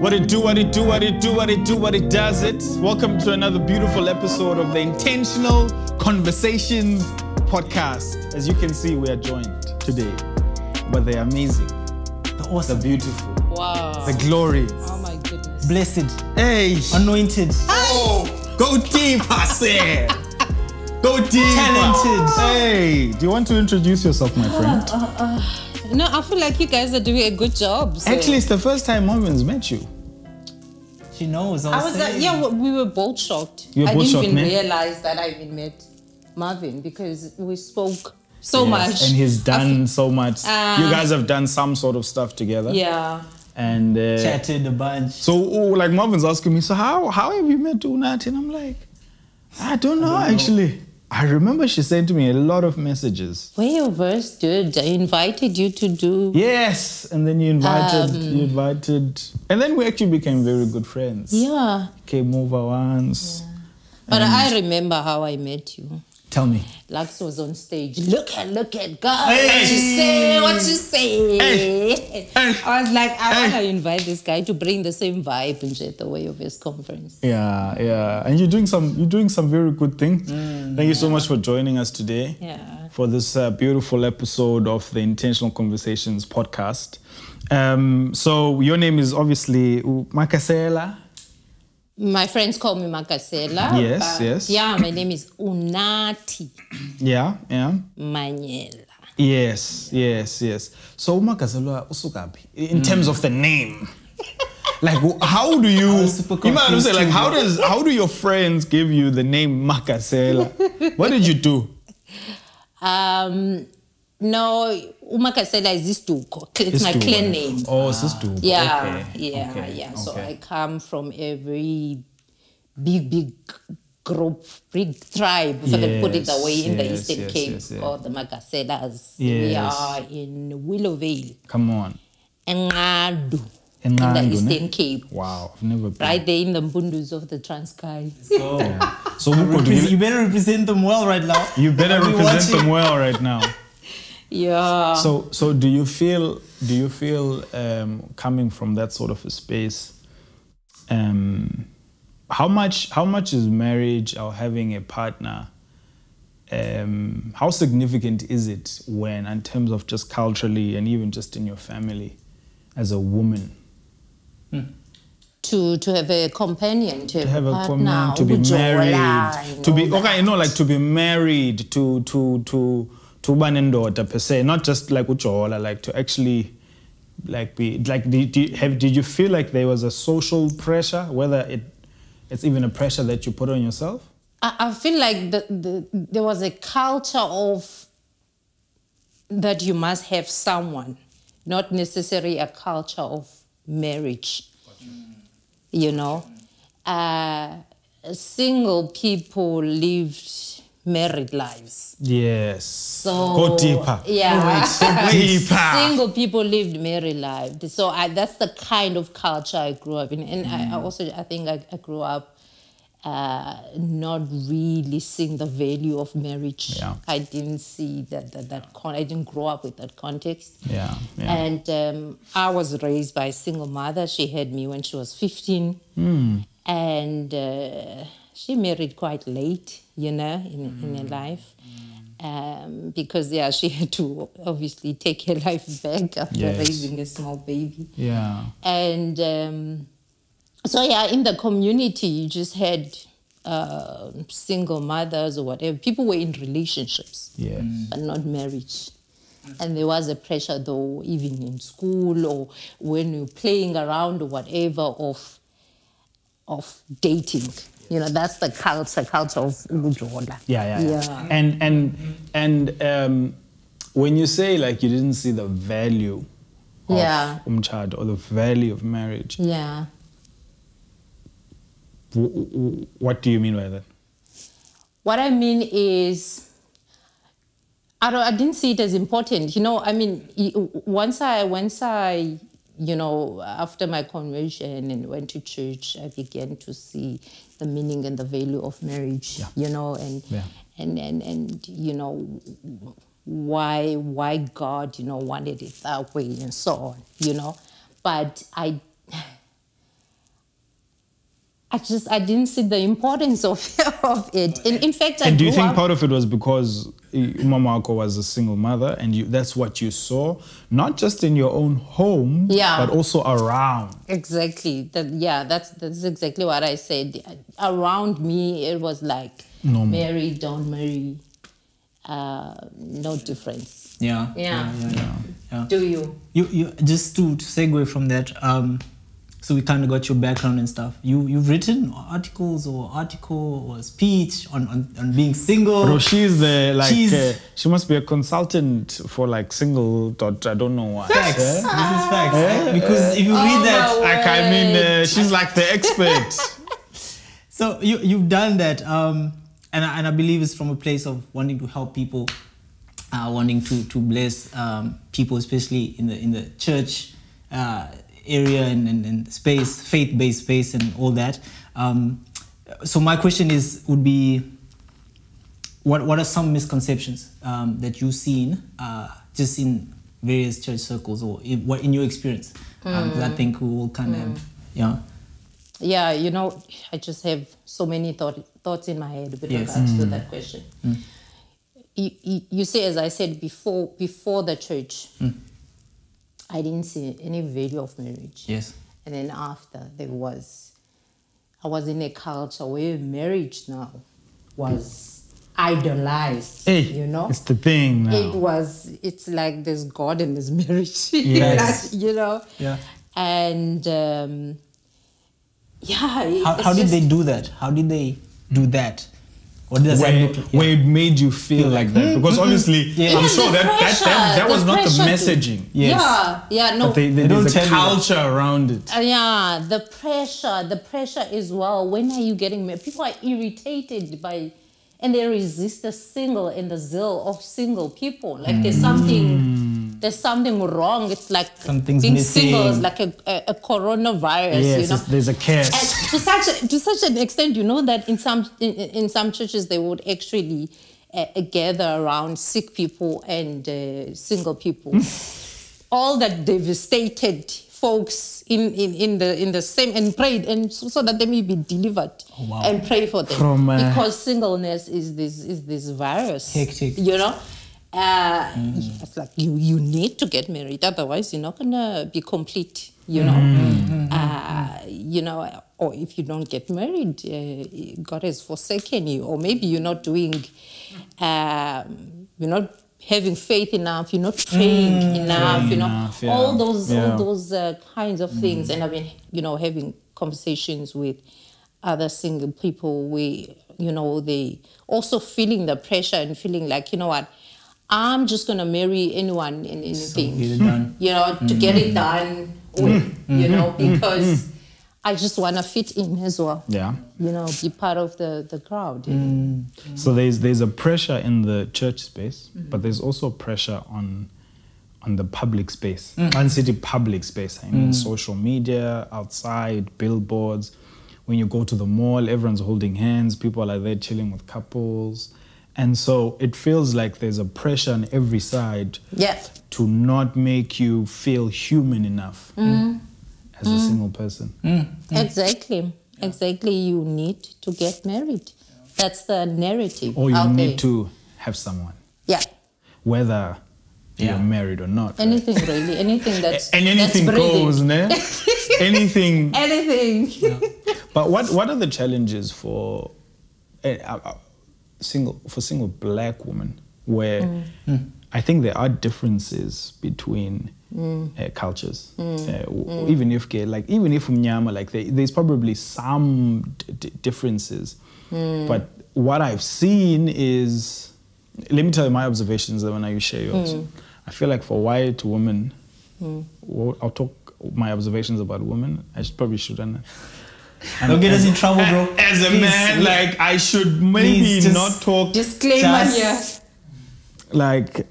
What it do, what it do, what it do, what it do, what it does it. Welcome to another beautiful episode of the Intentional Conversations podcast. As you can see, we are joined today by the amazing, the awesome, the beautiful, wow, the glorious, oh my goodness, blessed, hey, anointed, oh, go deeper, say, go deeper, talented. Hey, do you want to introduce yourself, my friend? No, I feel like you guys are doing a good job. So. Actually, it's the first time Marvin's met you. She knows. I was yeah, we were both shocked. I didn't even realize that I even met Marvin because we spoke so much. And he's done so much. You guys have done some sort of stuff together. Yeah. And chatted a bunch. So like Marvin's asking me, so how have you met Unathi? And I'm like, I don't know actually. I remember she sent me a lot of messages. When you first did, I invited you to do. Yes, and then you invited, and then we actually became very good friends. Yeah. Came over once. Yeah. But I remember how I met you. Tell me. Lux was on stage. Look at God. Hey. What you say? Hey. I was like, I want to invite this guy to bring the same vibe and the way of his conference. Yeah. And you're doing some very good things. Thank you so much for joining us today. Yeah. For this beautiful episode of the Intentional Conversations podcast. So your name is obviously Makasela. My friends call me Makasela. Yes. Yeah, my name is Unati. Yeah. Manyela. Yes. So Makasela usukapi in terms of the name. Like how do you might say like how do your friends give you the name Makasela? What did you do? No, Umakasela is Istuko. It's my clan name. Oh, it's Istuko. Yeah, okay. So I come from a very big group, big tribe, if I can put it away, in the Eastern Cape, called the Makaselas. We are in Willowvale. Come on. Enqadu. In the Eastern Cape. Wow, I've never been. Right there in the Mbundus of the Transkei. So you better represent them well right now. You better represent them well right now. Yeah. So do you feel coming from that sort of a space, how much is marriage or having a partner, how significant is it when, in terms of just culturally and even just in your family as a woman? To have a companion, to have a partner, to be married, to be married to banendoda per se, not just like ujola, like to actually like be like. Did you feel like there was a social pressure, whether it's even a pressure that you put on yourself? I feel like there was a culture of that you must have someone, not necessarily a culture of marriage. You know, single people lived married lives. Yes. So go deeper. Yeah. Deeper. Single people lived married lives. So that's the kind of culture I grew up in. And I think I grew up not really seeing the value of marriage. Yeah. I didn't see I didn't grow up with that context. Yeah. And I was raised by a single mother. She had me when she was 15. And she married quite late, in her life. Because, she had to obviously take her life back after raising a small baby. Yeah. And in the community, you just had single mothers or whatever. People were in relationships, but not marriage. And there was a pressure, though, even in school or when you're playing around or whatever, of dating. That's the culture of Ujola. Yeah. And when you say like you didn't see the value of umchado or the value of marriage, what do you mean by that? What I mean is, I didn't see it as important. Once I after my conversion and went to church, I began to see the meaning and the value of marriage, and why God, wanted it that way and so on, But I didn't see the importance of it. And in fact, and do you think part of it was because Mama Ako was a single mother and that's what you saw, not just in your own home, but also around? Exactly. That's exactly what I said. Around me, it was like, normal. Marry, don't marry, no difference. Yeah. Do you? You just to segue from that, so we kind of got your background and stuff. You've written articles or speech on being single. Bro, she's she must be a consultant for like single. I don't know why. Facts. This is facts. Right? Because if you read that, she's like the expert. So you've done that, and I believe it's from a place of wanting to help people, wanting to bless people, especially in the church area and space, faith-based space and all that. So my question would be, what are some misconceptions that you've seen just in various church circles or in your experience? Because I think we will kind of, Yeah, I just have so many thoughts in my head with regards to that question. You see, as I said before the church, I didn't see any value of marriage. Yes. And then after, I was in a culture where marriage now was idolized. Hey, It's the thing now. It's like there's God and there's marriage. Yes. Yeah. And how did they do that? How did they do that? What does that look like? Where it made you feel like that? Because obviously, I'm sure that was not the messaging. Yes. No. But there's a culture around it. The pressure as well. When are you getting married? People are irritated by, and they resist the single and the zeal of single people. Like there's something wrong. It's like something's being missing. single is like a coronavirus. Yes, there's a curse. To such an extent, that in some churches they would actually gather around sick people and single people. All that devastated folks in the same, and prayed and so that they may be delivered. Oh, wow. And pray for them because singleness is this virus. Hectic. It's like you need to get married, otherwise you're not gonna be complete. Or if you don't get married, God has forsaken you, or maybe you're not doing, you're not having faith enough, you're not praying enough, all those kinds of things. And I've been, having conversations with other single people where, they also feeling the pressure and feeling like, I'm just going to marry anyone and anything, to get it done with, because I just want to fit in as well. Yeah. Be part of the crowd. So there's a pressure in the church space, but there's also pressure on the public space, city public space. I mean, social media, outside, billboards. When you go to the mall, everyone's holding hands. People are there chilling with couples. And so it feels like there's a pressure on every side to not make you feel human enough as a single person. Exactly. You need to get married. That's the narrative. Or you need to have someone. Yeah. Whether you're married or not. Anything really. Anything that's and anything that's goes, ne? Anything. Anything. Yeah. But what are the challenges for single black women, where I think there are differences between cultures, even if Mnyama, there's probably some differences. But what I've seen is, let me tell you my observations, then when you share yours. I feel like for white women, I'll talk my observations about women. I probably shouldn't. Don't get us in trouble, bro. As a man, I should maybe not talk. Disclaimer here.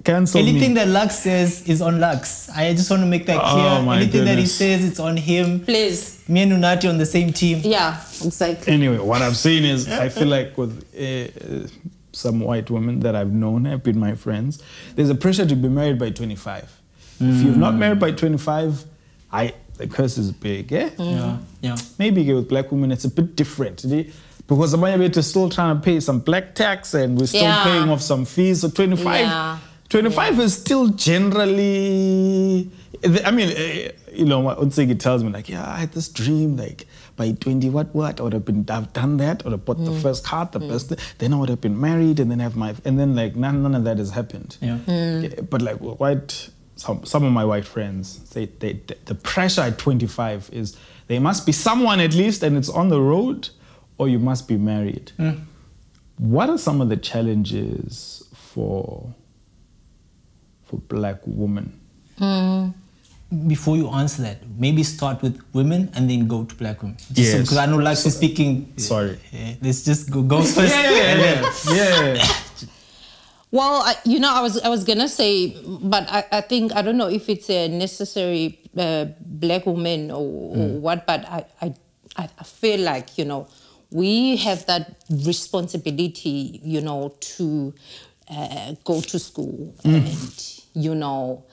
Cancel anything me. that Lux says is on Lux. I just want to make that clear. Anything that he says, it's on him. Please. Me and Unati on the same team. Yeah, exactly. Anyway, what I've seen is, I feel like with some white women that I've known, have been my friends, there's a pressure to be married by 25. If you're not married by 25, the curse is big, eh? Yeah. Maybe with black women it's a bit different. Because the money is still trying to pay some black tax and we're still paying off some fees. So 25 is still generally, I mean, you know, Unsegi tells me like, yeah, I had this dream, like by 20, what, I would have done that, or bought the first car, the best, then I would have been married and then have and then like none of that has happened. But like some of my white friends say the pressure at 25 is there must be someone at least and it's on the road, or you must be married. What are some of the challenges for black women? Before you answer that, maybe start with women and then go to black women. Just because I know, like, speaking. Sorry. Let's just go first. Yeah. Well, you know, I was gonna say, but I think, I don't know if it's a necessary black woman or what, but I feel like, you know, we have that responsibility, you know, to go to school and, you know,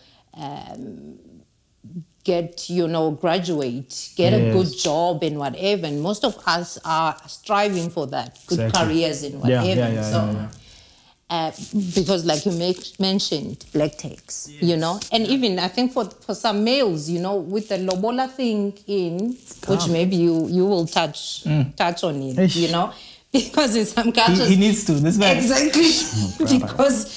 get, you know, graduate, get a good job and whatever. And most of us are striving for that, good careers and whatever. Because like you mentioned, black tax, you know, and even I think for some males, you know, with the lobola thing which maybe you will touch on it, you know, because in some cultures... He needs to, this guy. Exactly, because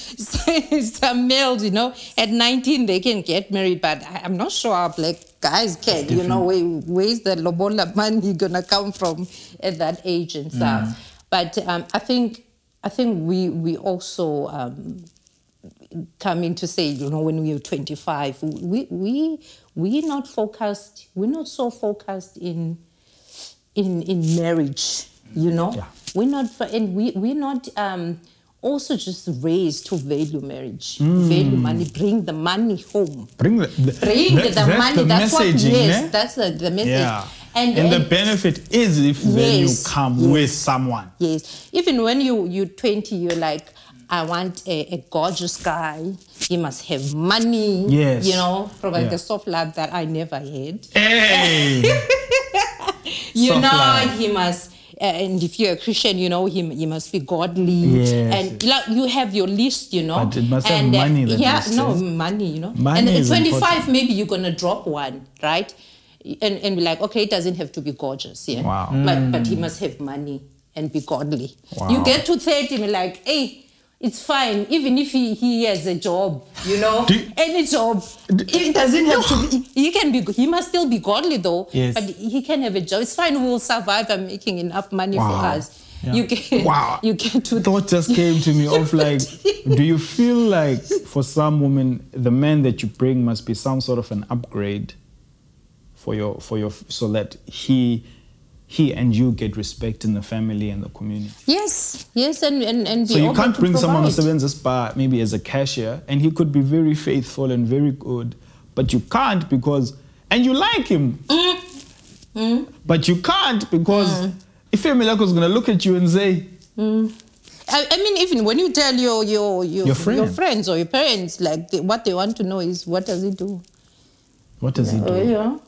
some males, you know, at 19 they can get married, but I'm not sure our black guys can, you know, where's the lobola money gonna come from at that age and stuff. But I think we also come in to say, you know, when we were 25, we're not so focused in marriage, you know. We're not also just raised to value marriage, value money, bring the money home, bring the money. That's what. Yes, that's the message. Yeah. And the benefit is if when you come with someone. Yes. Even when you're 20, you're like, I want a gorgeous guy. He must have money. Yes. You know, provide the soft life that I never had. Hey! You know, he must... and if you're a Christian, you know, he must be godly. Yes. And like, you have your list, you know. But it must have money. Money, you know. Money and at 25, important. maybe you're going to drop one, right? And be like, okay, it doesn't have to be gorgeous, yeah. Wow. But he must have money and be godly. Wow. You get to 30 and be like, hey, it's fine, even if he has a job, you know, any job. It doesn't have to be, he must still be godly though, but he can have a job. It's fine, we'll survive by making enough money for us. Yeah. You get to... Thought just came to me of like, do you feel like for some women, the man that you bring must be some sort of an upgrade for your so that he and you get respect in the family and the community? Yes, and so you can't bring someone who serves a bar maybe as a cashier and he could be very faithful and very good, but you can't because, and you like him, but you can't because if family is going to look at you and say, I mean, even when you tell your friends or your parents, like what they want to know is, what does he do? What does he do?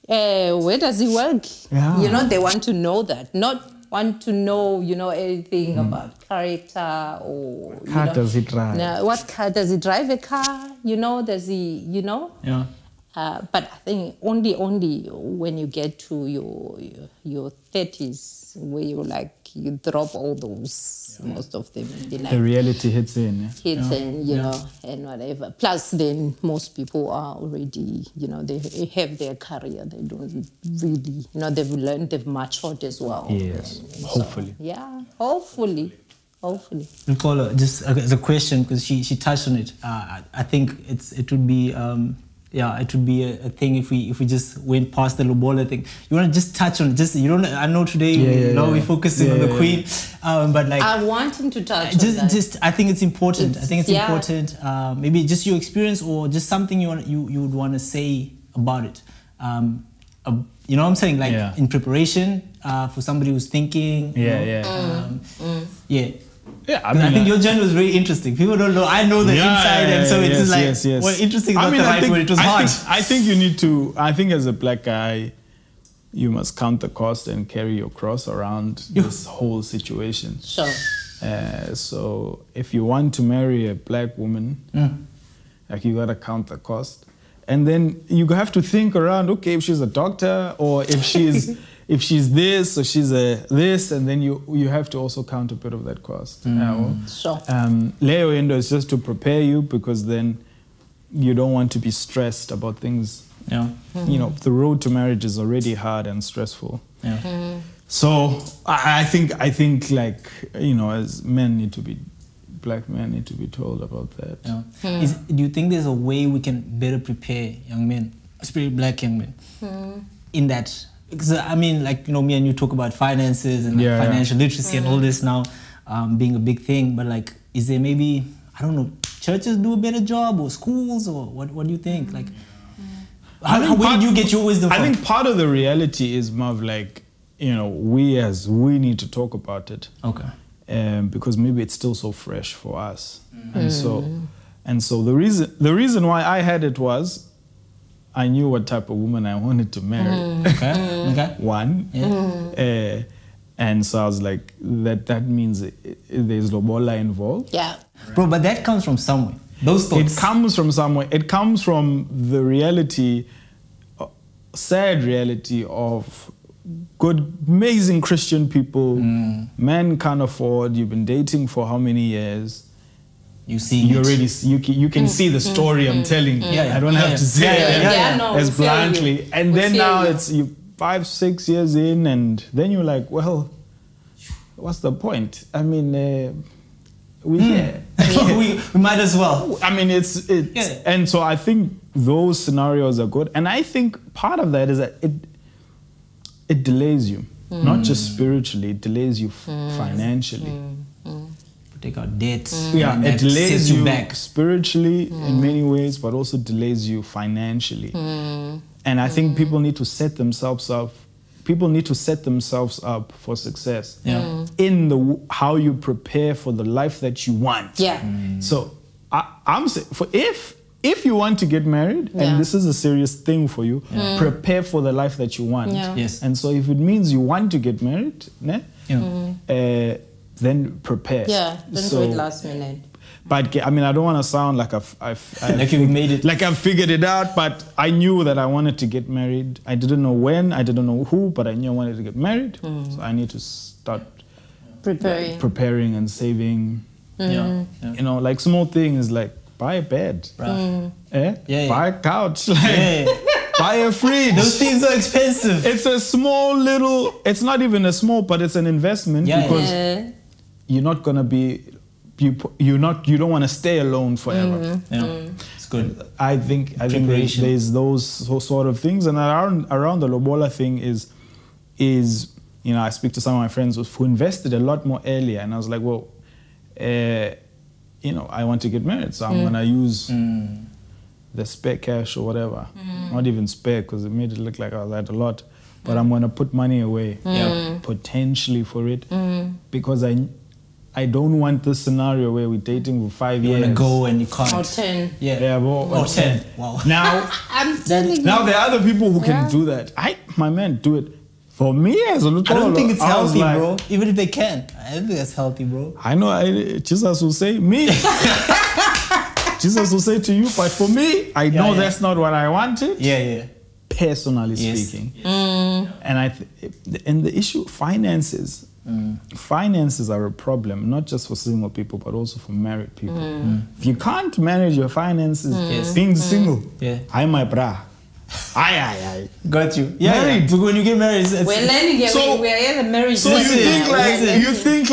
Where does he work? Yeah. You know, they want to know that, not want to know, you know, anything about character or... What car does he drive? What car? Does he drive a car? You know, does he, you know? Yeah. But I think only when you get to your 30s, where you drop all those, most of them. The reality hits in. You know, and whatever. Plus, then most people are already, you know, they have their career. They don't really, you know, they've learned, they've matured as well. Yes, and hopefully. So, hopefully. Nicola, just the question, because she touched on it. I think it would be... it would be a thing if we just went past the lobola thing. You want to just touch on it? I know today we're focusing on the queen, but like I want him to touch on that. I think it's important. Important. Maybe just your experience or just something you would want to say about it. You know what I'm saying? Like in preparation for somebody who's thinking. Yeah, I think your journey was very interesting. People don't know. I know the inside, and so it's like, well, interesting is not the right word. It was hard. I think you need to. I think as a black guy, you must count the cost and carry your cross around this whole situation. Sure. So if you want to marry a black woman, like you gotta count the cost, and then you have to think around. Okay, if she's a doctor, or if she's if she's this or she's a this, and then you have to also count a bit of that cost. Sure. Leo Endo is just to prepare you, because then you don't want to be stressed about things. Yeah. You know, the road to marriage is already hard and stressful. Yeah. So I think like, you know, as men black men need to be told about that. Yeah. Do you think there's a way we can better prepare young men, especially black young men, in that? Because I mean, like, you know, me and you talk about finances and financial literacy and all this now being a big thing, but like, is there maybe, I don't know, churches do a better job, or schools, or what do you think? Like, where did you get your wisdom from? I think part of the reality is more of like, you know, we need to talk about it. Okay. Because maybe it's still so fresh for us. And so the reason why I had it was, I knew what type of woman I wanted to marry. Okay. One. Yeah. And so I was like, that means there's lobola involved. Yeah. Bro, but that comes from somewhere. Those thoughts. It comes from somewhere. It comes from the reality, sad reality of good, amazing Christian people. Men can't afford. You've been dating for how many years? You can see the story I'm telling. I don't have to say it as bluntly. And then now it's 5, 6 years in, and then you're like, well, what's the point? I mean, we might as well. I mean, and so I think those scenarios are good. And I think part of that is that it delays you, not just spiritually, it delays you financially. Take out debts. It delays you back spiritually in many ways, but also delays you financially. And I think people need to set themselves up. People need to set themselves up for success in how you prepare for the life that you want. So I'm saying, if you want to get married, and this is a serious thing for you, prepare for the life that you want. Yes. And so if it means you want to get married, then prepare. Don't wait last minute. But I mean, I don't want to sound like like you've made it. Like I've figured it out, but I knew that I wanted to get married. I didn't know when, I didn't know who, but I knew I wanted to get married. So I need to start preparing and saving. You know, like small things like buy a bed, buy a couch, buy a fridge. Those things are expensive. It's a small little, it's not even a small, but it's an investment because you're not going to be, you don't want to stay alone forever. It's good. I think there's those sort of things, and around the lobola thing is you know, I speak to some of my friends who invested a lot more earlier, and I was like, well, you know, I want to get married, so I'm gonna use the spare cash or whatever. Not even spare, because it made it look like I had a lot, but I'm gonna put money away potentially for it because I don't want this scenario where we're dating for 5 years. You want to go and you can't. Or 10. Or 10. Wow. Now, now there are other people who can do that. My man, do it. For me, as a little, I don't think it's healthy, bro. Even if they can. I don't think that's healthy, bro. I know, Jesus will say, me. Jesus will say to you, but for me, I know that's not what I wanted. Personally speaking. And the issue, finances. Finances are a problem, not just for single people, but also for married people. If you can't manage your finances, being single, hi my bra. Aye. Got you. Married. But when you get married, it's we're learning it. We're in the marriage. So you think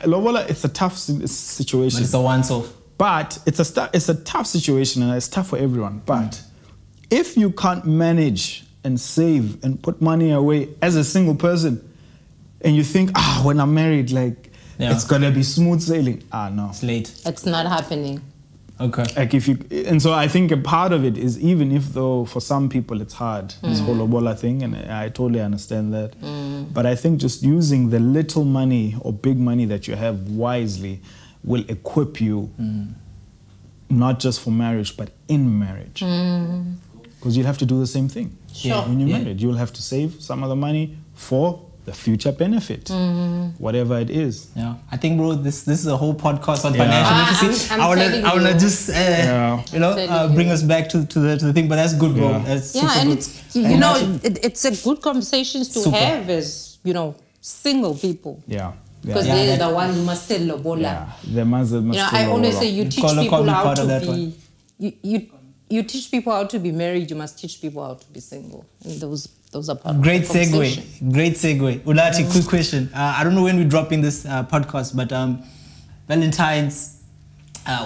lobola, it's a tough situation. But it's a once-off. But it's a tough situation, and it's tough for everyone. But if you can't manage and save and put money away as a single person, and you think, when I'm married, like it's gonna be smooth sailing. No. It's late. It's not happening. Okay. Like if you, and so I think a part of it is, even if though for some people it's hard, this whole Lobola thing, and I totally understand that. But I think just using the little money or big money that you have wisely will equip you, not just for marriage, but in marriage. Because you'll have to do the same thing. Sure. When you're married, you'll have to save some of the money for the future benefit, whatever it is. Yeah, I think, bro, this is a whole podcast on financial literacy. I wanna just bring us back to the thing, but that's good, bro. That's and good. it's you know it's a good conversations to have as single people. Because they're the ones who must tell Lobola. The must I always say you teach people how to be. You teach people how to be married. You must teach people how to be single. And those are part Great of the conversation. segue. Great segue. Unathi, quick question. I don't know when we're dropping this podcast, but Valentine's.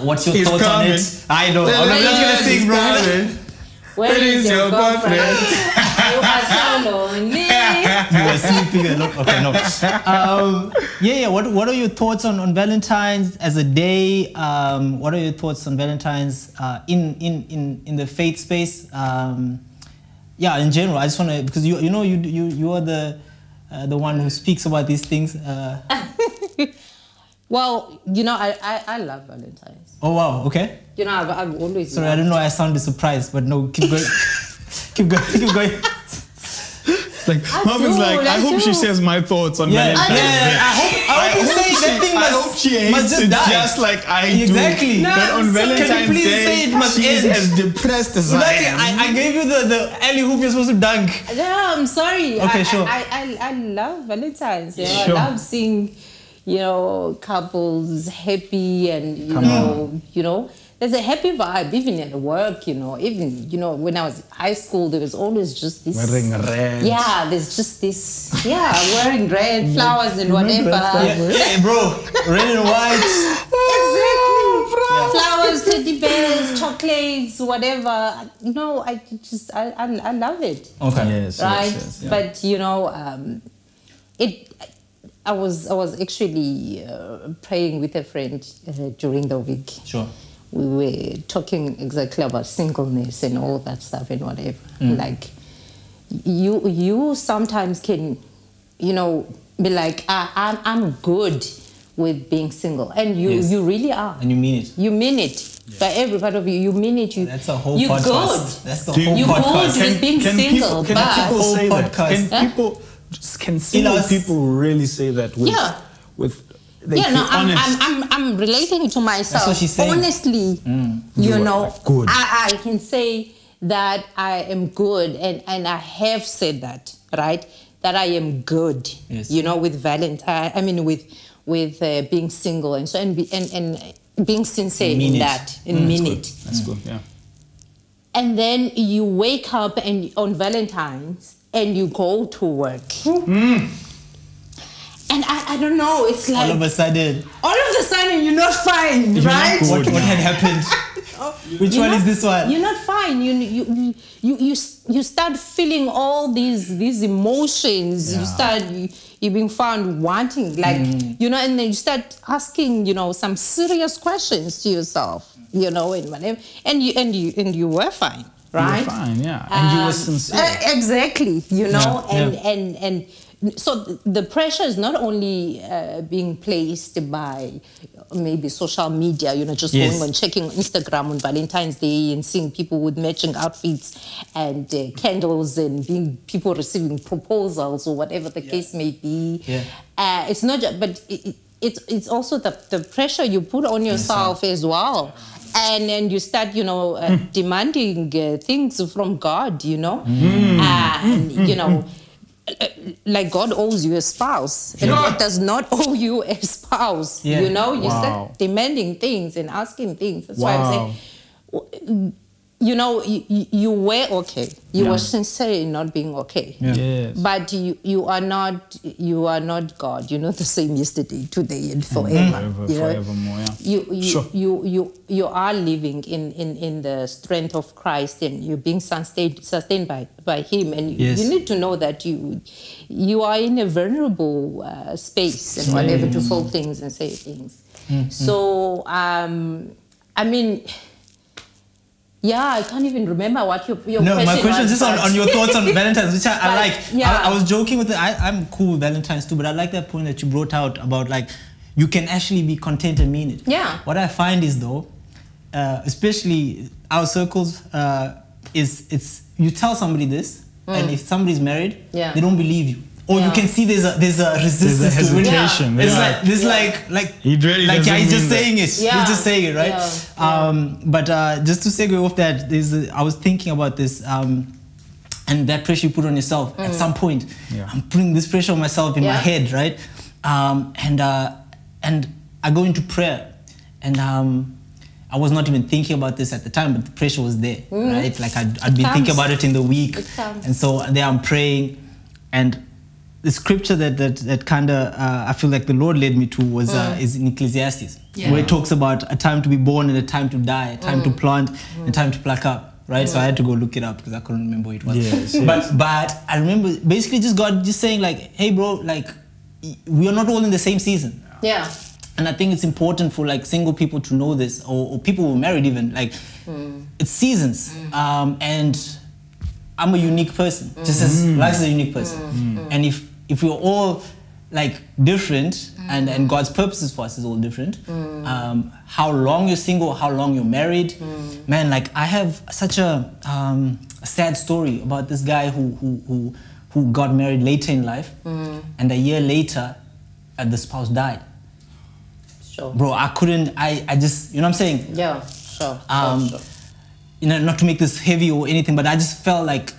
What's your thoughts on it? I know. I'm not gonna sing, bro. Where is your girlfriend? You are so lonely. You are sleeping alone. Okay, no. What are your thoughts on Valentine's as a day? What are your thoughts on Valentine's in the faith space? In general, I just want to, because you are the one who speaks about these things. Well, I love Valentine's. Oh wow, okay. I've always. Sorry, I don't know. I sounded surprised, but no, keep going. keep going. It's like Mom is like, I hope she says my thoughts on Valentine's Day. I hope say that thing I hope she hates it just like I do. Exactly. But on Valentine's Day, she's as depressed as I am. I gave you the alley hoop you're supposed to dunk. No, I'm sorry. Okay, sure. I love Valentine's. Sure. I love seeing, couples happy and, there's a happy vibe even at work, even, when I was in high school, there was always just this. Wearing red. Yeah, there's just this, wearing red flowers and whatever. Yeah, bro, red and white. Exactly. Flowers, teddy bears, chocolates, whatever. I love it. Okay. Yes, right? Yes, yeah. But, I was actually praying with a friend during the week. Sure. We were talking exactly about singleness and all that stuff and whatever. Like, you sometimes can, be like, I'm good with being single, and you really are. And you mean it. You mean it. Yeah. By every part of you mean it. That's a whole you podcast. Good. That's the whole you podcast. Good with being single, can people say that? Can single people really say that? I'm relating to myself. That's what she's saying. Honestly, good. I can say that I am good, and I have said that, right? That I am good. Yes. With Valentine. I mean, with being single and so and being sincere in that, and mean it. That's good. Yeah. And then you wake up on Valentine's and you go to work. And I don't know, it's like... All of a sudden you're not fine, right? What had happened? Which one is this one? You're not fine. You start feeling all these emotions. Yeah. You're being found wanting, like, and then you start asking, some serious questions to yourself, and whatever. And you were fine, right? You were fine, yeah. And you were sincere. Exactly, and so the pressure is not only being placed by maybe social media, just going on checking Instagram on Valentine's Day and seeing people with matching outfits and candles and people receiving proposals or whatever the case may be. Yeah. It's not just, but it's also the pressure you put on yourself as well. And you start, demanding things from God, like God owes you a spouse, and God does not owe you a spouse. Yeah. You start demanding things and asking things. That's why I'm saying, you were okay. You were sincere in not being okay. Yeah. Yes. But you are not God. You're not the same yesterday, today, and forever. Forevermore. Yeah. You are living in the strength of Christ, and you're being sustained by Him. And you need to know that you are in a vulnerable space and whatever to feel things and say things. So I mean, yeah, I can't even remember what your question No, my question was, is just on your thoughts on Valentine's, which I like. Yeah. I was joking with it. I'm cool with Valentine's too, but I like that point that you brought out about like, you can actually be content and mean it. Yeah. What I find is though, especially our circles, it's you tell somebody this, and if somebody's married, they don't believe you. Or you can see there's a resistance, there's a hesitation. to it. It's like this, like he really like he's just saying it. Yeah. He's just saying it, right? Yeah. But just to segue off that, I was thinking about this, and that pressure you put on yourself at some point. Yeah. I'm putting this pressure on myself in my head, right? And I go into prayer, and I was not even thinking about this at the time, but the pressure was there, right? Like I'd been thinking about it in the week, and so there I'm praying, and the scripture that kind of I feel like the Lord led me to was is in Ecclesiastes, where it talks about a time to be born and a time to die, a time to plant and a time to pluck up, right? So I had to go look it up because I couldn't remember what it was. Yes, but I remember basically just God just saying like, hey bro, like we are not all in the same season. Yeah. And I think it's important for like single people to know this, or people who are married even, like it's seasons. And I'm a unique person, just as Lex is a unique person. And if we're all like different, and God's purposes for us is all different, how long you're single, how long you're married, man, like I have such a sad story about this guy who got married later in life, and a year later, the spouse died. Sure. Bro, I just, you know what I'm saying? Yeah, sure. Sure. You know, not to make this heavy or anything, but I just felt like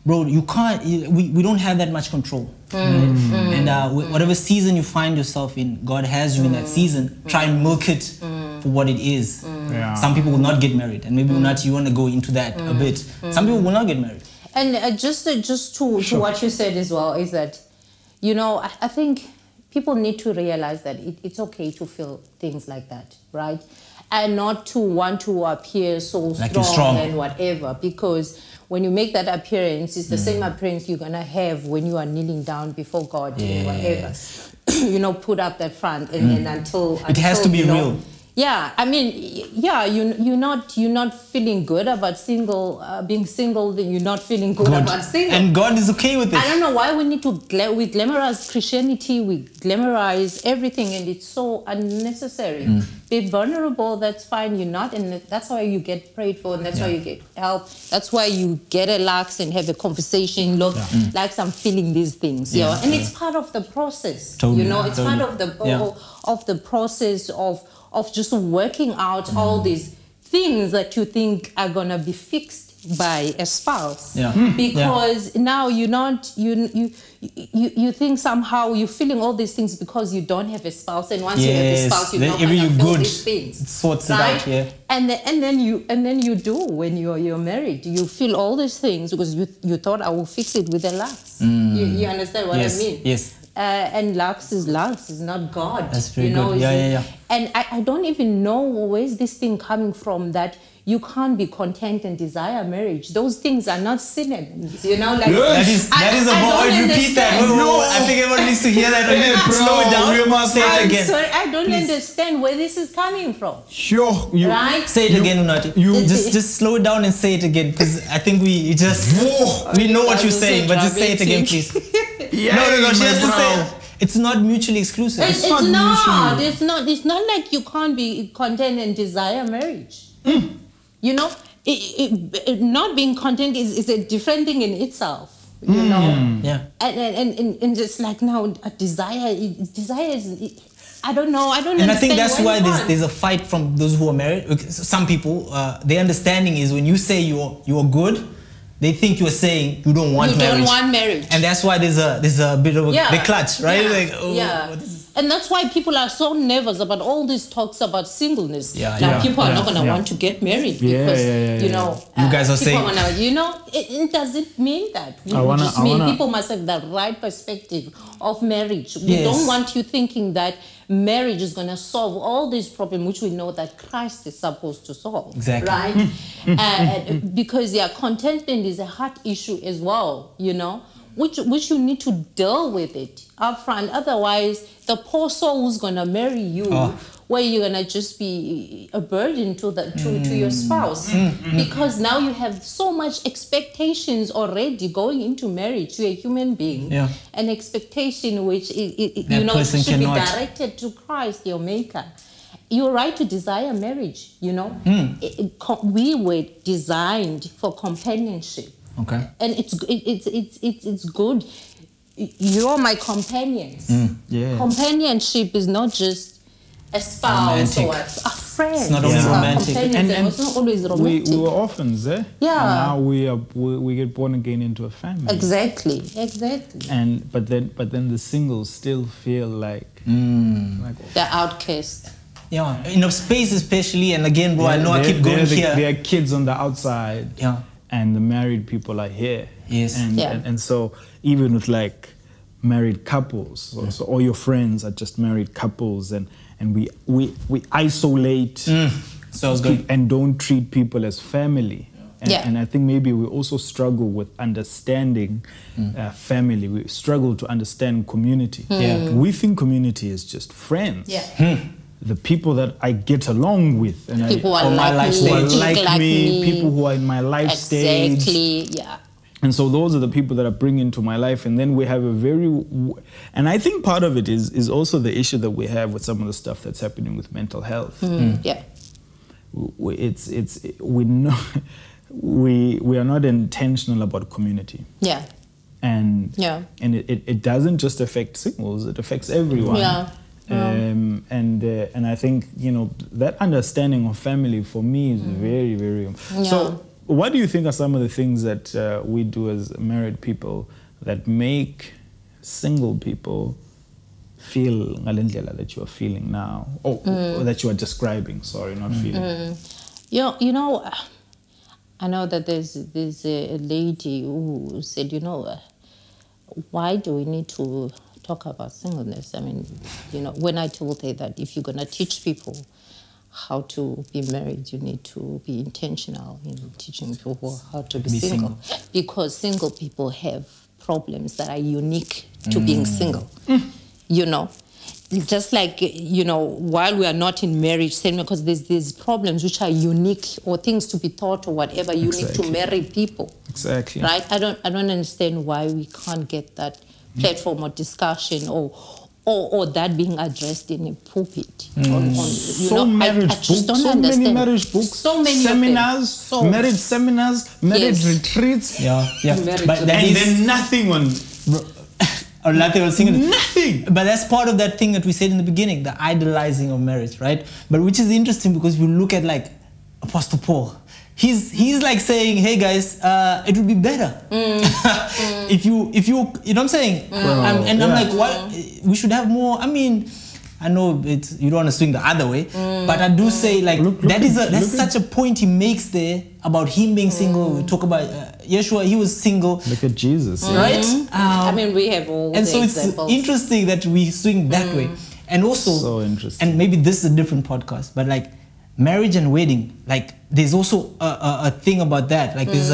bro, you can't, we don't have that much control. And whatever season you find yourself in, God has you in that season. Try and milk it for what it is. Yeah. Some people will not get married, and maybe not. You want to go into that a bit. Some people will not get married. And just to what you said as well is that, you know, I think people need to realize that it's okay to feel things like that, right? And not to want to appear so like strong and whatever, because when you make that appearance, it's the same appearance you're going to have when you are kneeling down before God and whatever. You know, put up that front and until it has to be real. Yeah, I mean, yeah, you're not feeling good about being single. Then you're not feeling good about single, and God is okay with it. I don't know why we need to we glamorize Christianity, we glamorize everything, and it's so unnecessary. Be vulnerable. That's fine. You're not, and that's why you get prayed for, and that's why you get help. That's why you get relaxed and have a conversation. Look, like I'm feeling these things, you know, and it's part of the process. Totally. You know, it's part of the process of just working out all these things that you think are gonna be fixed by a spouse. Because now you're not you think somehow you're feeling all these things because you don't have a spouse, and once you have a spouse, you're not gonna feel these things. It sorts it out, And then you do when you're married. You feel all these things because you thought I will fix it with a lax. You understand what I mean? Yes. And Lux is not God. That's very you know, good. Yeah. And I don't even know where's this thing coming from that you can't be content and desire marriage. Those things are not synonyms, you know. Like that is a boy. Repeat that. No, I think everyone needs to hear that. Slow it down. We must say it again. Sorry, I don't understand where this is coming from. Sure. Right? Say it again, Unathi. Just slow it down and say it again, because I think we know what you're saying, but just say it again, please. No, she has to say. It's not mutually exclusive. It's not. It's not like you can't be content and desire marriage. You know, not being content is a different thing in itself. You know, and just like now, desire is. I don't know. I don't. And I think that's why there's a fight from those who are married. Some people, their understanding is when you say you're good, they think you're saying you don't want marriage. You don't want marriage. And that's why there's a bit of a clutch, right? Yeah. Like, What is this? And that's why people are so nervous about all these talks about singleness. People are not going to want to get married because, you know, you guys are saying, you know, it doesn't mean that. People must have the right perspective of marriage. We don't want you thinking that marriage is going to solve all these problems, which we know that Christ is supposed to solve. Exactly. Right? Because, contentment is a heart issue as well, you know, which you need to deal with it up front. Otherwise, the poor soul who's going to marry you where you're gonna just be a burden to your spouse, because now you have so much expectations already going into marriage. You're a human being, an expectation which should be directed to Christ, your Maker. You're right to desire marriage. We were designed for companionship. Okay, and it's good. You're my companions. Companionship is not just a spouse romantic. Or a friend. It's not always romantic. And it's not always romantic. We were orphans, eh? Yeah. And now we get born again into a family. Exactly. But then the singles still feel like they're outcast. Yeah, in a space especially, and again, bro, I know I keep going here. There are kids on the outside. Yeah. And the married people are here. Yes. And so even with like married couples, so all your friends are just married couples, and we isolate and don't treat people as family. And I think maybe we also struggle with understanding family. We struggle to understand community. We think community is just friends. The people that I get along with, and people who are like me, people who are in my life stage. Exactly, yeah. And so those are the people that I bring into my life, and then we have and I think part of it is also the issue that we have with some of the stuff that's happening with mental health. Yeah. We are not intentional about community. Yeah. And it doesn't just affect singles; it affects everyone. Yeah. And I think that understanding of family for me is very, very important. So what do you think are some of the things that we do as married people that make single people feel ngalendlela that you are feeling now, or that you are describing? Sorry, not feeling. I know that there's a lady who said, why do we need to talk about singleness? I mean, when I told her that if you're going to teach people how to be married, you need to be intentional in teaching people how to be single. Because single people have problems that are unique to being single. Just like, while we are not in marriage, because there's problems which are unique, or things to be taught or whatever, unique to married people. Exactly. Right? I don't understand why we can't get that platform or discussion or that being addressed in a pulpit. Marriage books, so many marriage books, so many seminars, marriage seminars, marriage retreats. But then nothing on... Or nothing on singleness. Nothing. But that's part of that thing that we said in the beginning, the idolizing of marriage, right? But which is interesting because if you look at like Apostle Paul, he's like saying, hey guys, it would be better if you know what I'm saying? I'm like, what? We should have more. I mean, I know you don't want to swing the other way, but I do say like that's such a point he makes there about him being single. We talk about Yeshua, he was single. Look at Jesus, right? I mean, we have all and the so examples. It's interesting that we swing that way, and also so interesting. And maybe this is a different podcast, but like marriage and wedding, like there's also a thing about that. Like there's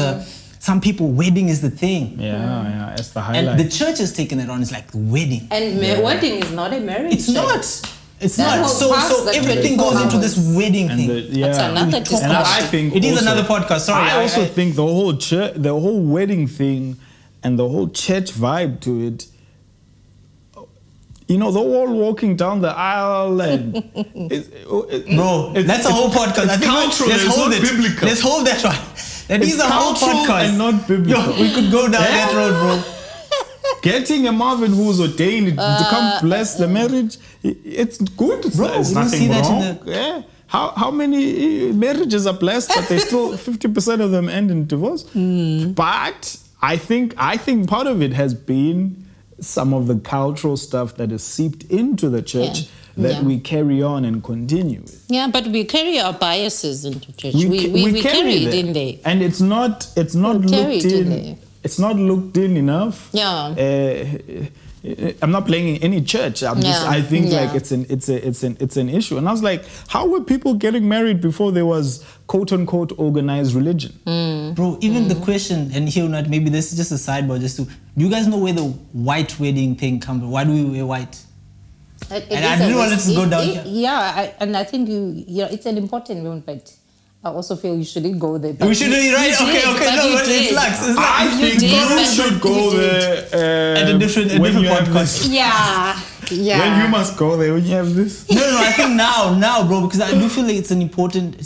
some people, wedding is the thing. Yeah, it's the highlight. And the church has taken it on. It's like the wedding. And wedding is not a marriage. It's not. It's not. So everything goes into this wedding thing. That's another discussion. And I think it is another podcast. Sorry. I also think the whole church, the whole wedding thing, and the whole church vibe to it. They're all walking down the aisle and... Bro, that's a whole podcast. It's cultural, let's hold it. Biblical. Let's hold that one. That is a whole podcast. And not biblical. Yo, we could go down that road, bro. Getting a Marvin who's ordained to come bless the marriage, it's good. It's nothing wrong. How many marriages are blessed, but they still 50% of them end in divorce? But I think part of it has been some of the cultural stuff that is seeped into the church that we carry on and continue with. Yeah, but we carry our biases into church. We carry it in there. And it's not looked in. It's not looked in enough. Yeah. I'm not blaming any church. I think like it's an issue. And I was like, how were people getting married before there was quote unquote organized religion? Bro, even the question, and here not maybe this is just a sidebar, do you guys know where the white wedding thing comes from? Why do we wear white? And I didn't want it to go down here. Yeah, and I think it's an important one, but I also feel you shouldn't go there. We shouldn't, right? Okay, no, but it's lax. I think you should go there at a different podcast. Yeah. When you must go there when you have this. No, I think now, bro, because I do feel like it's an important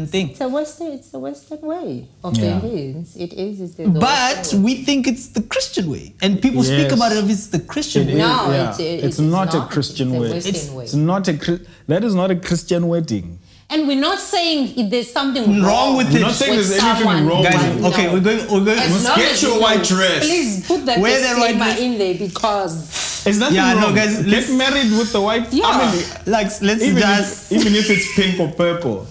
thing. It's a Western way of doing things. It is. But we think it's the Christian way, and people speak about it if it's the Christian way. No, it's not a Christian way. It's not that is not a Christian wedding. And we're not saying there's something wrong with it. We're not saying there's anything wrong with it. Okay, we're going. Get your white dress. Please put that disclaimer in there because it's nothing wrong. No, guys, get married with the white. Yeah. I mean, let's even if it's pink or purple.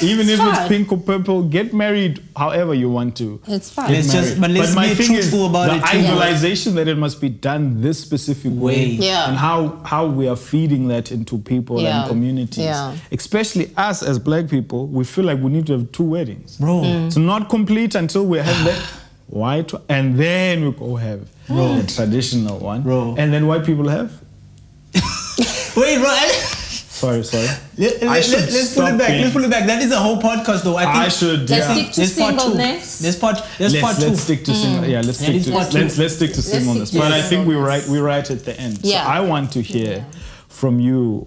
Even if it's pink or purple, get married however you want to. It's fine. Let's be truthful about it. The idolization that it must be done this specific way, and how we are feeding that into people and communities. Yeah. Especially us as black people, we feel like we need to have 2 weddings. Bro. It's not complete until we have that white, and then we go have a traditional one. Bro. And then white people have? Wait, bro. Sorry. Let's put it back. Let's put it back. That is a whole podcast, though. I think let's stick to singleness. There's part 2. Let's stick to singleness. Yeah, let's stick to singleness. But I think we're right at the end. Yeah. So I want to hear from you.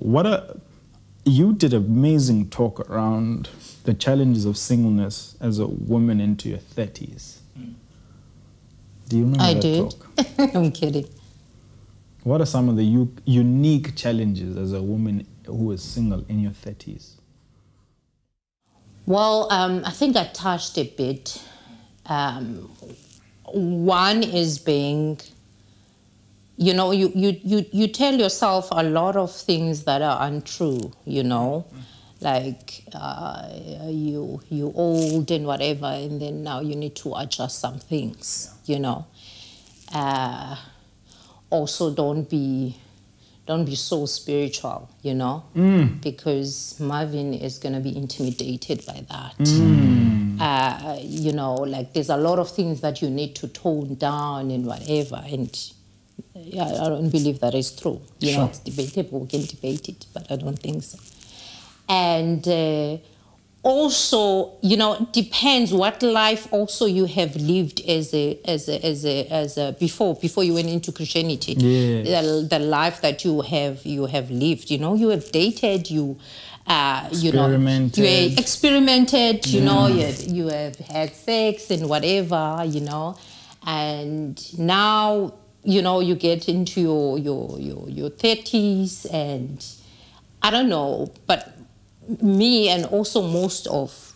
You did an amazing talk around the challenges of singleness as a woman into your 30s. Do you remember that talk? I'm kidding. What are some of the unique challenges as a woman who is single in your 30s? Well, I think I touched a bit. One is being, you tell yourself a lot of things that are untrue, like you old and whatever, and then now you need to adjust some things, Also, don't be so spiritual, because Marvin is going to be intimidated by that. Like there's a lot of things that you need to tone down and whatever. And I don't believe that is true. It's debatable. We can debate it, but I don't think so. And also, it depends what life also you have lived as a before you went into Christianity. Yes. The life that you have lived. You have dated. You experimented. You have had sex and whatever. And now you get into your 30s, and I don't know, but me and also most of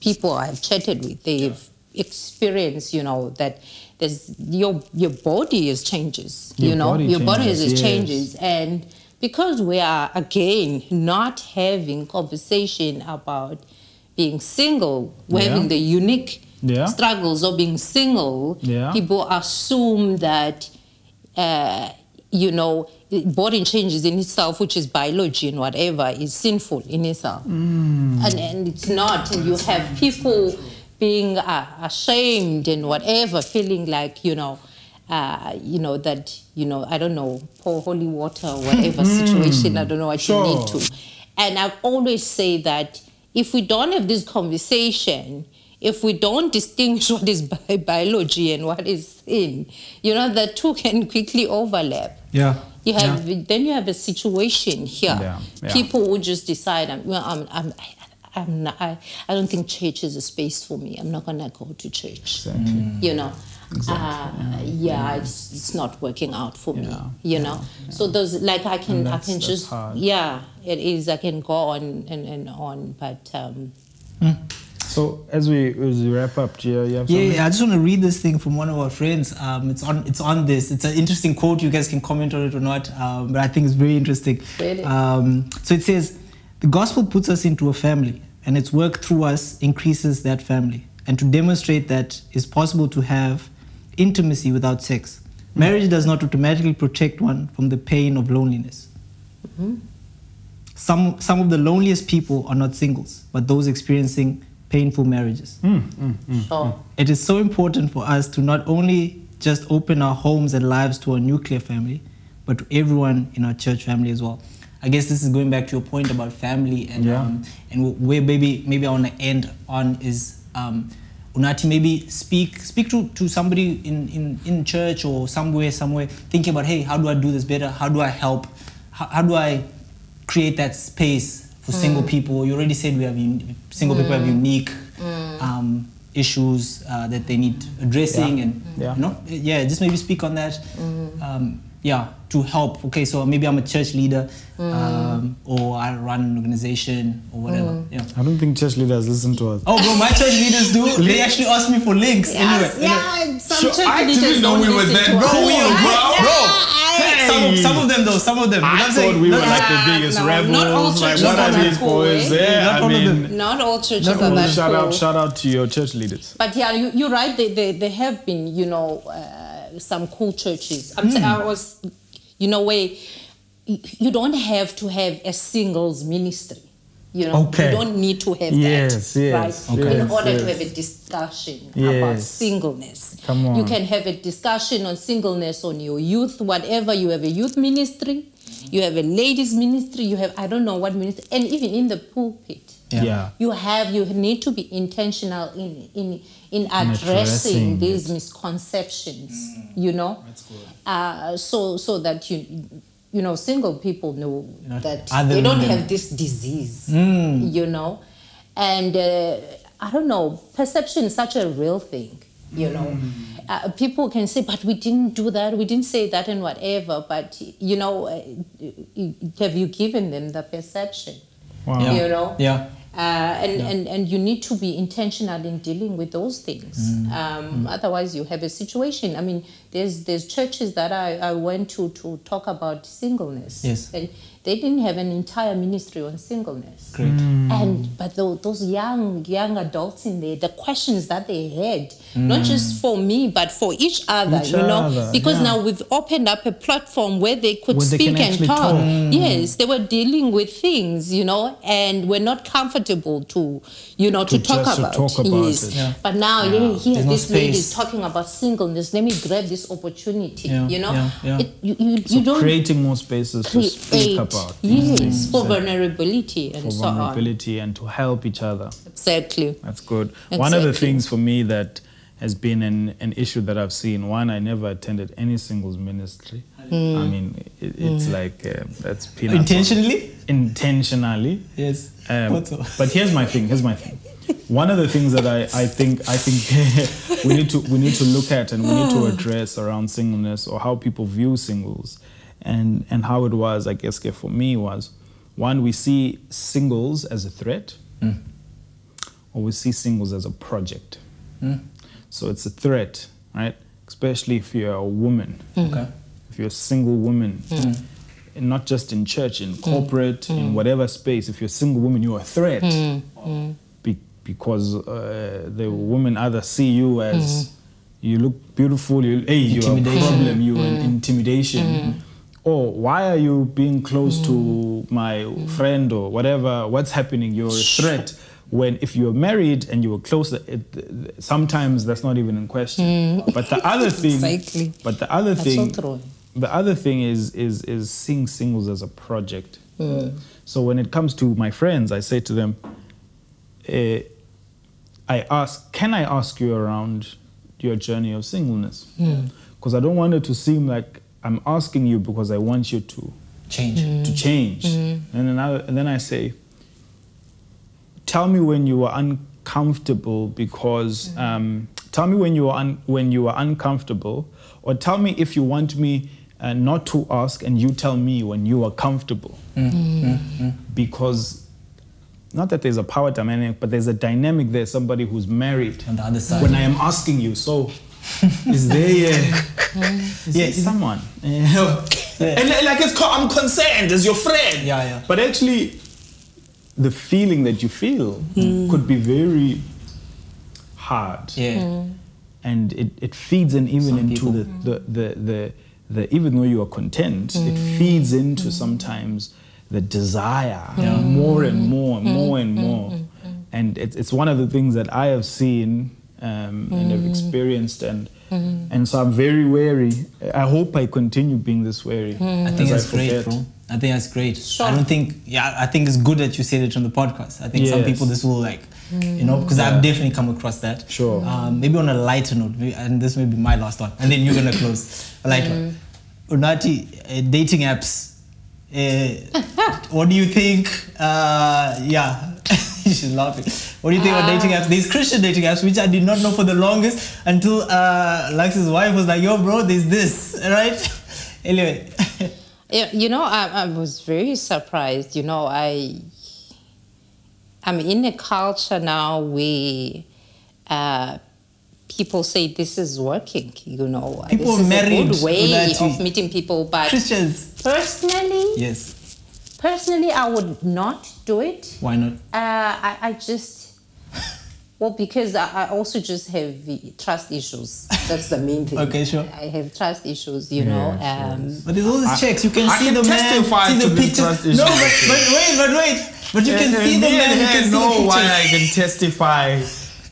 people I've chatted with, they've experienced, that there's your body changes, your body changes. And because we are, again, not having conversation about being single, we're having the unique struggles of being single, people assume that, body changes in itself, which is biology and whatever, is sinful in itself. And it's not. And you have people being ashamed and whatever, feeling like, that, I don't know, pour holy water or whatever situation, I don't know what you need to. And I've always say that if we don't have this conversation, if we don't distinguish what is biology and what is sin, the two can quickly overlap. Then you have a situation here. People would just decide, I don't think church is a space for me. I'm not gonna go to church. Exactly. It's not working out for me. So those, like, I can just hard. It is. I can go on and on, but. So as we wrap up, Gia, you have something? I just want to read this thing from one of our friends. It's on this. It's an interesting quote. You guys can comment on it or not, but I think it's very interesting. Really? So it says, "The gospel puts us into a family, and its work through us increases that family. And to demonstrate that it's possible to have intimacy without sex. Marriage does not automatically protect one from the pain of loneliness. Some of the loneliest people are not singles, but those experiencing painful marriages. It is so important for us to not only just open our homes and lives to a nuclear family, but to everyone in our church family as well. I guess this is going back to your point about family, and and where maybe I want to end on is Unathi, maybe speak to somebody in church or somewhere thinking about, hey, how do I do this better? How do I help? How do I create that space for single people? You already said we have single people have unique issues that they need addressing, and just maybe speak on that. To help. Okay, so maybe I'm a church leader, or I run an organization or whatever. I don't think church leaders listen to us. Oh, bro, my church leaders do. They actually ask me for links. Some church leaders know we were that bro. Some of them though. Some of them. I thought we were like the biggest rebels. Not all churches what are these boys? Not all churches are that cool. Shout out to your church leaders. But yeah, you're right. They have been, some cool churches. I was, where you don't have to have a singles ministry. You don't need to have that, right? Okay. In order to have a discussion about singleness. Come on. You can have a discussion on singleness on your youth, whatever. You have a youth ministry, you have a ladies ministry, you have I don't know what ministry, and even in the pulpit. You need to be intentional in addressing these misconceptions. That's good. So that single people know that they don't have this disease. And I don't know, perception is such a real thing. People can say, but we didn't do that, we didn't say that, and whatever. But have you given them the perception? Wow. And you need to be intentional in dealing with those things. Otherwise, you have a situation. I mean, there's churches that I went to talk about singleness. Yes. And they didn't have an entire ministry on singleness. Great. But those young adults in there, the questions that they had, not just for me, but for each other, because now we've opened up a platform where they could speak and talk. Yes, they were dealing with things, and were not comfortable to talk about it. Yeah. But now, here this lady is talking about singleness. Let me grab this opportunity. You don't creating more spaces to speak about. Yes, for vulnerability and so on. And to help each other. Exactly. That's good. One of the things for me that has been an issue that I've seen, one, I never attended any singles ministry. I mean, it's like, that's peanuts. Intentionally? Intentionally. Yes. But here's my thing. One of the things that I think we need to look at and we need to address around singleness, or how people view singles, and how it was, I guess, for me was, one, we see singles as a threat, or we see singles as a project. So it's a threat, right? Especially if you're a woman. Okay. If you're a single woman, and not just in church, in corporate, in whatever space. If you're a single woman, you're a threat. Because the women either see you as you look beautiful, you're a problem, you're an intimidation. Or why are you being close to my friend or whatever? What's happening? You're a threat. When if you're married and you were close, sometimes that's not even in question. But the other thing, the other thing is seeing singles as a project. So when it comes to my friends, I say to them, can I ask you around your journey of singleness? Because I don't want it to seem like I'm asking you because I want you to change. And then I say, tell me when you were uncomfortable because tell me when you were uncomfortable, or tell me if you want me not to ask, and you tell me when you are comfortable. Because not that there's a power dynamic, but there's a dynamic there. Somebody who's married on the other side. When I am asking you, so is there someone? And like I'm concerned as your friend. But actually, the feeling that you feel could be very hard. And it feeds in even into the even though you are content, it feeds into sometimes the desire more and more and more and more. And it's one of the things that I have seen and have experienced, and so I'm very wary. I hope I continue being this wary. I think that's great, bro. I think that's great. Sure. I think it's good that you said it on the podcast. I think some people this will like, you know, because I've definitely come across that. Sure. Maybe on a lighter note, and this may be my last one, and then you're gonna close. A light one. Unathi, dating apps. What do you think? She's laughing. What do you think about dating apps? There's Christian dating apps, which I did not know for the longest until Lax's wife was like, yo, bro, there's this, right? Anyway. You know, I was very surprised. You know, I'm in a culture now where people say this is working, you know. People this is married a good way of meeting people, but Christians. Personally, I would not do it. Why not? I just, well, because I also just have trust issues. That's the main thing. Okay, sure. I have trust issues, you know. But there's all these checks. You can see the man, see the picture. No, but wait. But you can see the man. You can see know why I can testify.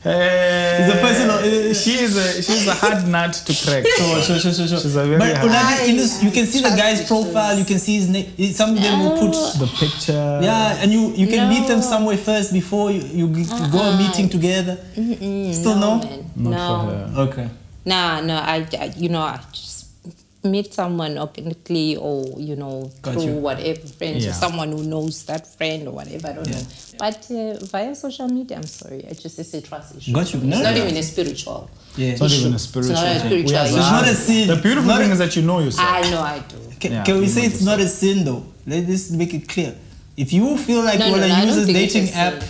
It's a personal. She's a hard nut to crack. Sure. She's a very in this, you can see the guy's profile. You can see his name. Some of them will put the picture. Yeah, and you can meet them somewhere first before you go a meeting together. Still no? Not for her. Okay. No. I just meet someone organically, or through whatever friends, or someone who knows that friend or whatever. I don't know. But via social media, I'm sorry, I just say trust issue. Got you. It's not even a spiritual. Yeah, it's not even a spiritual. It's not a spiritual. It's not a sin. The beautiful thing is that you know yourself. I know I do. Can we say it's not a sin though? Let's make it clear. If you feel like you want to use a dating app,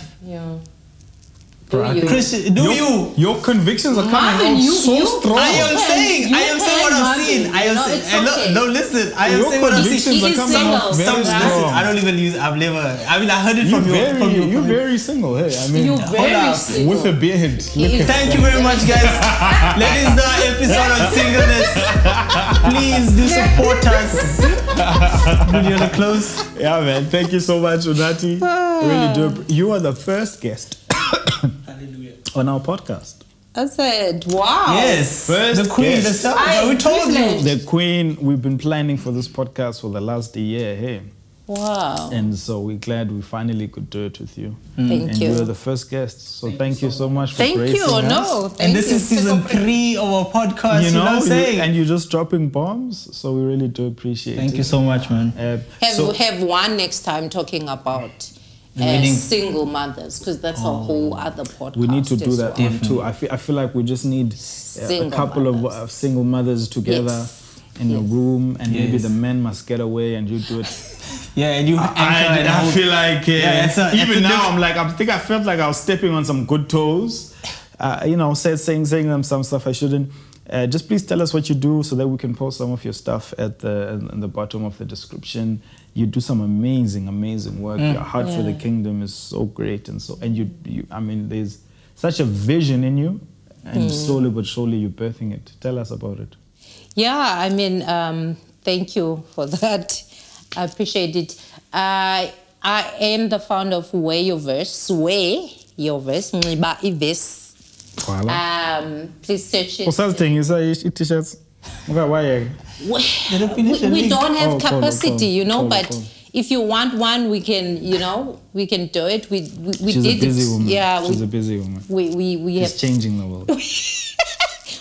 Christian, your convictions are coming out so strong. I am saying what I've seen. No, listen. I am saying what I've seen. Your convictions are coming out very strong. I don't even use. I heard it from you. You're very single. Hey, I mean, you're very single. With a beard. Thank you very much, guys. That is the episode on singleness. Please do support us. Would you want to close? Yeah, man. Thank you so much, Unathi. Really do. You are the first guest on our podcast. I said, wow. Yes. First the queen herself. We told you. The queen, we've been planning for this podcast for the last year. Hey. Wow. And so we're glad we finally could do it with you. Thank you. And you are the first guest. So thank you so much for gracing us. And this is season 3 of our podcast. You know what I'm saying? And you're just dropping bombs. So we really do appreciate it. Thank you so much, man. Have one next time talking about single mothers, because that's a whole other podcast. We need to do that one too. I feel like we just need a couple of single mothers together in a room, and maybe the men must get away and you do it. Yeah, and you. I feel like even now I felt like I was stepping on some good toes. Saying them some stuff I shouldn't. Just please tell us what you do so that we can post some of your stuff in the bottom of the description. You do some amazing work. Your heart for the kingdom is so great, and you there's such a vision in you, and slowly but surely you're birthing it. Tell us about it. Yeah, thank you for that. I appreciate it. I am the founder of Sway Your Verse. Please search it. What's that thing? Is that t-shirts? We don't have capacity, but if you want one, we can do it. We She's did a busy woman. Yeah, she's a busy woman. She's changing the world.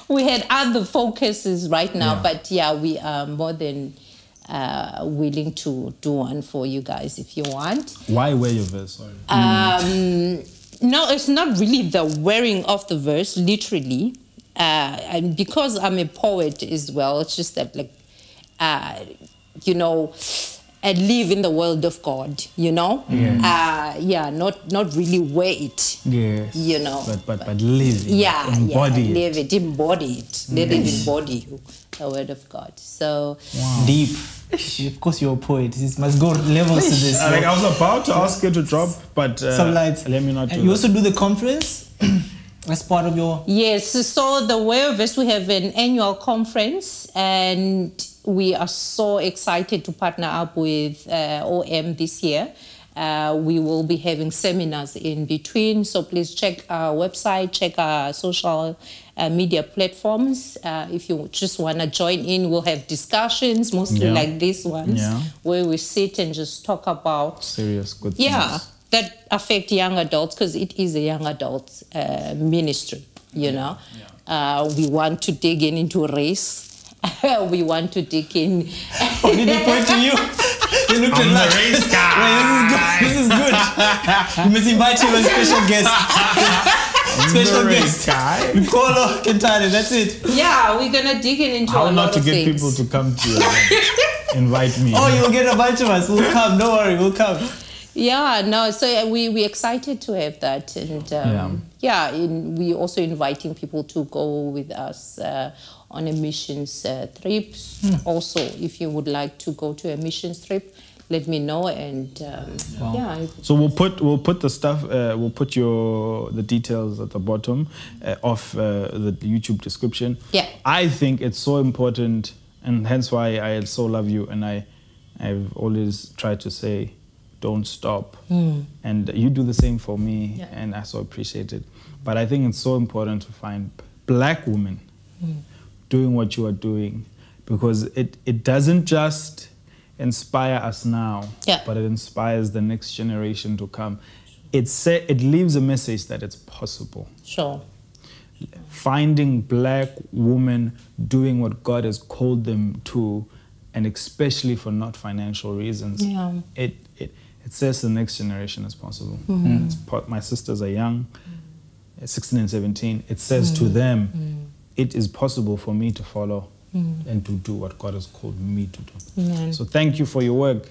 We had other focuses right now, but we are more than willing to do one for you guys if you want. Why wear your verse? Sorry. No, it's not really the wearing of the verse, literally. And because I'm a poet as well, it's just that, I live in the world of God, not really wear it. Yes. But live it. Embody it. Embody it. Let it embody you, the word of God. So deep. Of course, you're a poet. It must go levels to this. I was about to ask you to drop, but some lights. Let me not do you also do the conference as part of your... Yes. So the Way of Us, we have an annual conference, and we are so excited to partner up with OM this year. We will be having seminars in between. So please check our website, check our social media platforms. If you just want to join in, we'll have discussions, mostly like these ones, where we sit and just talk about serious good things. That affect young adults, because it is a young adult ministry, you know. We want to dig into race. We want to dig in. Oh, did he point to you? You looked at the race guy. Wait, this is good. You must invite him as a special guest. Special guest. Nicolo Kentare, that's it. Yeah, we're going to dig into a lot of things. How not to get people to come to you. Invite me. Oh, you'll get a bunch of us. We'll come. Don't worry, we'll come. Yeah, no, so we're excited to have that. And we're also inviting people to go with us on a missions trip. Also, if you would like to go to a missions trip, let me know. And so we'll put the stuff. We'll put the details at the bottom of the YouTube description. Yeah, I think it's so important, and hence why I so love you. And I've always tried to say, don't stop. And you do the same for me, and I so appreciate it. But I think it's so important to find black women doing what you are doing, because it doesn't just inspire us now, but it inspires the next generation to come. It leaves a message that it's possible. Sure. Finding black women doing what God has called them to, and especially for not financial reasons, it says the next generation is possible. My sisters are young, 16 and 17. It says to them, it is possible for me to follow and to do what God has called me to do. So thank you for your work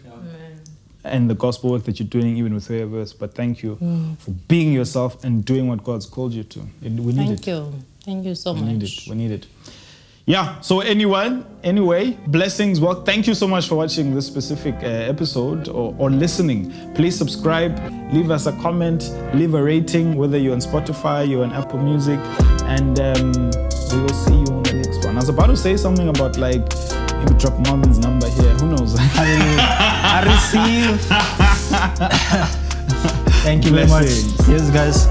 and the gospel work that you're doing, even with Verse. But thank you for being yourself and doing what God's called you to. We need it. Thank you. Thank you so much. We need it. Yeah, so anyway, blessings. Well, thank you so much for watching this specific episode or listening. Please subscribe, leave us a comment, leave a rating, whether you're on Spotify, you're on Apple Music, and we will see you on the next one. I was about to say something about maybe drop Marvin's number here. Who knows? I receive. Thank you very much. Blessings. Yes, guys.